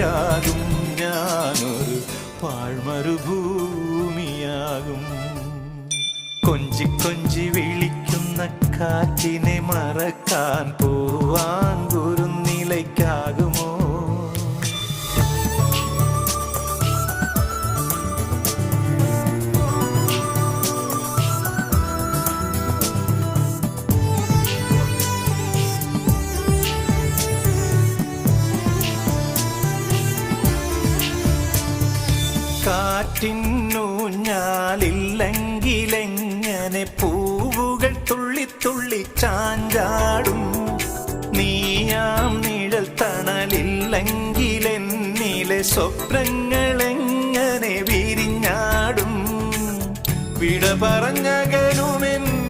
കാറ്റാകും, ഞാനൊരു പാഴ്മരുഭൂമിയാകും. കൊഞ്ചി കൊഞ്ചി വിളിക്കുന്ന കാറ്റിനെ മറക്കാൻ പൂവാങ്കുരുന്നിലയ്ക്കാകുമോ? കാറ്റിന്നൂഞ്ഞാലില്ലെങ്കിലെങ്ങനെ പൂവുകൾ തുള്ളി തുള്ളി ചാഞ്ചാടും? നീയാം നിഴൽ തണലില്ലെങ്കിലെന്നിലെ സ്വപ്നങ്ങളെങ്ങനെ വിരിഞ്ഞാടും? വിട പറഞ്ഞകലുമേ